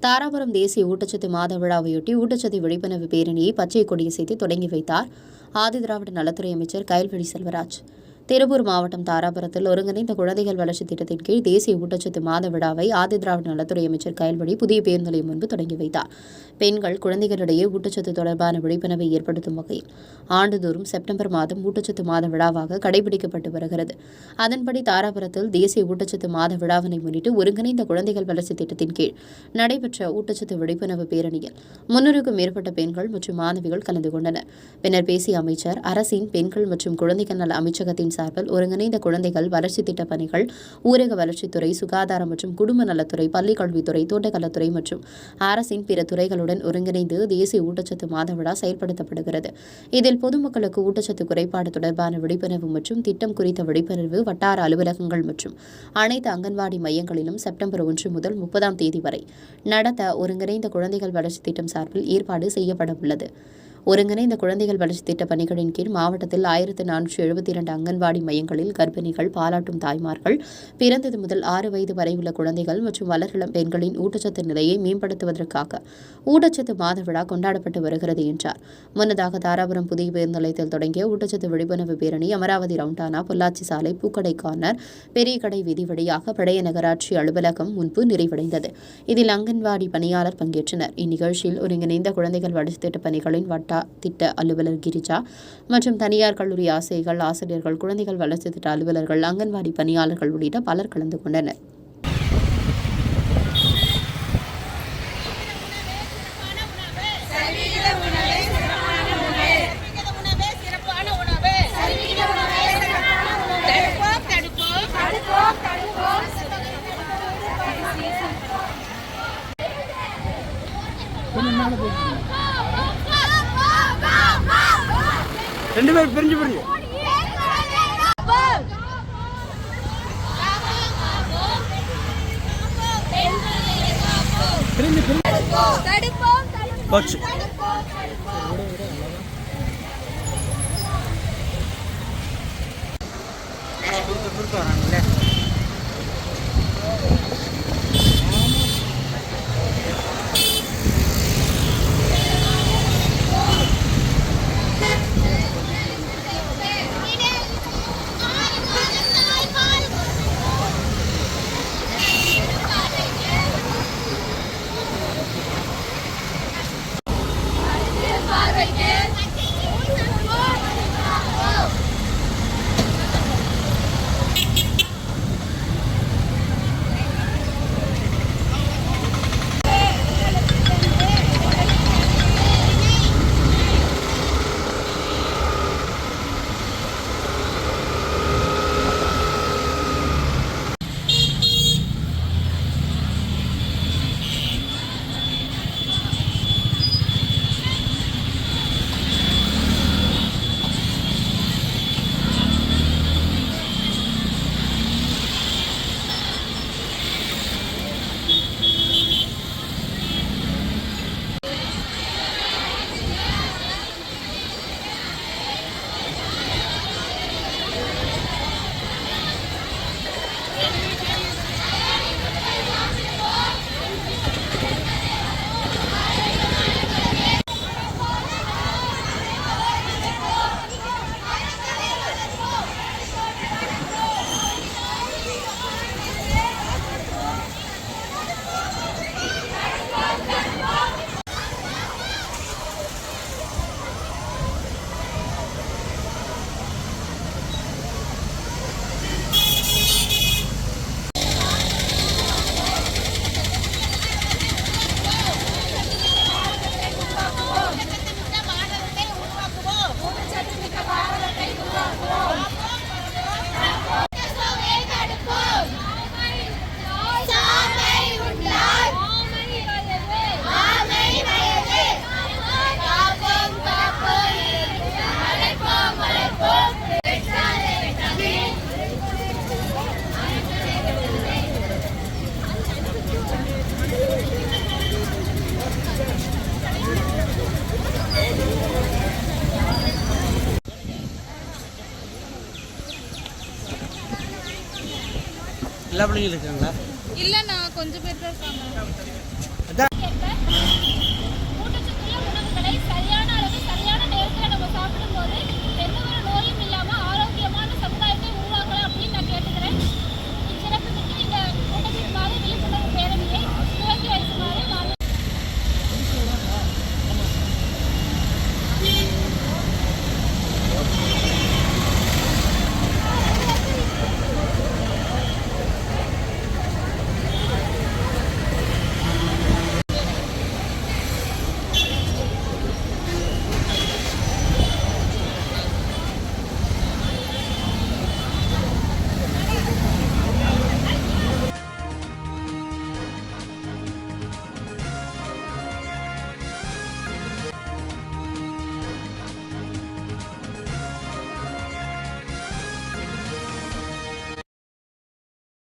தாராபுரம் தேசிய ஊட்டச்சத்து மாத விழாவையொட்டி ஊட்டச்சத்து விழிப்புணர்வு பேரணியை பச்சை கொடியசைத்து தொடங்கி வைத்தார் ஆதிதிராவிட நலத்துறை அமைச்சர் கயல்விழி செல்வராஜ். திருப்பூர் மாவட்டம் தாராபுரத்தில் ஒருங்கிணைந்த குழந்தைகள் வளர்ச்சி திட்டத்தின் கீழ் தேசிய ஊட்டச்சத்து மாத விழாவை ஆதிதிராவிட நலத்துறை அமைச்சர் கயல்விழி புதிய பேருந்து நிலையம் முன்பு தொடங்கி வைத்தார். பெண்கள், குழந்தைகளிடையே ஊட்டச்சத்து தொடர்பான விழிப்புணர்வை ஏற்படுத்தும் வகையில் ஆண்டுதோறும் செப்டம்பர் மாதம் ஊட்டச்சத்து மாத விழாவாக கடைபிடிக்கப்பட்டு வருகிறது. அதன்படி தாராபுரத்தில் தேசிய ஊட்டச்சத்து மாத விழாவினை முன்னிட்டு ஒருங்கிணைந்த குழந்தைகள் வளர்ச்சி திட்டத்தின் கீழ் நடைபெற்ற ஊட்டச்சத்து விழிப்புணர்வு பேரணியில் 300க்கும் மேற்பட்ட பெண்கள் மற்றும் மாணவிகள் கலந்து கொண்டனர். பின்னர் பேசிய அமைச்சர், அரசின் பெண்கள் மற்றும் குழந்தைகள் நல அமைச்சகத்தின் சார்பில் ஒருங்கிணைந்த குழந்தைகள் வளர்ச்சி திட்ட பணிகள் ஊரக வளர்ச்சித்துறை, சுகாதாரம் மற்றும் குடும்ப நலத்துறை, பள்ளிக்கல்வித்துறை, தோட்டக்கலைத்துறை மற்றும் அரசின் பிற துறைகளுடன் ஒருங்கிணைந்து தேசிய ஊட்டச்சத்து மாத விழா செயல்படுத்தப்படுகிறது. இதில் பொதுமக்களுக்கு ஊட்டச்சத்து குறைபாடு தொடர்பான விழிப்புணர்வு மற்றும் திட்டம் குறித்த விழிப்புணர்வு வட்டார அலுவலகங்கள் மற்றும் அனைத்து அங்கன்வாடி மையங்களிலும் செப்டம்பர் 1 முதல் 30ஆம் தேதி வரை நடத்த ஒருங்கிணைந்த குழந்தைகள் வளர்ச்சி திட்டம் சார்பில் ஏற்பாடு செய்யப்பட உள்ளது. ஒருங்கிணைந்த குழந்தைகள் வளர்ச்சி திட்ட பணிகளின் கீழ் மாவட்டத்தில் 1472 அங்கன்வாடி மையங்களில் கர்ப்பிணிகள், பாலாட்டும் தாய்மார்கள், பிறந்தது முதல் 6 வயது வரை உள்ள குழந்தைகள் மற்றும் வளரிளம் பெண்களின் ஊட்டச்சத்து நிலையை மேம்படுத்துவதற்காக ஊட்டச்சத்து மாத விழா கொண்டாடப்பட்டு வருகிறது என்றார். முன்னதாக தாராபுரம் புதிய பேருந்து நிலையத்தில் தொடங்கிய ஊட்டச்சத்து விழிப்புணர்வு பேரணி அமராவதி ரவுண்டானா, பொள்ளாச்சி சாலை, பூக்கடை கார்னர், பெரிய கடை வீதி வழியாக பழைய நகராட்சி அலுவலகம் முன்பு நிறைவடைந்தது. இதில் அங்கன்வாடி பணியாளர் பங்கேற்றனர். இந்நிகழ்ச்சியில் ஒருங்கிணைந்த குழந்தைகள் வளர்ச்சி திட்ட பணிகளின் திட்ட அலுவலர் கிரிஜா மற்றும் தனியார் கல்லூரி ஆசிரியர்கள், குழந்தைகள் வளர்ச்சி திட்ட அலுவலர்கள், அங்கன்வாடி பணியாளர்கள் உள்ளிட்ட பலர் கலந்து கொண்டனர். ரெண்டு பேரும் பிரிஞ்சு பிரிஞ்சு போச்சு. வராங்கல்ல எல்லா பிள்ளைங்களும் இருக்காங்களா? இல்லைண்ணா, கொஞ்சம் பேர் தான் இருக்காங்க.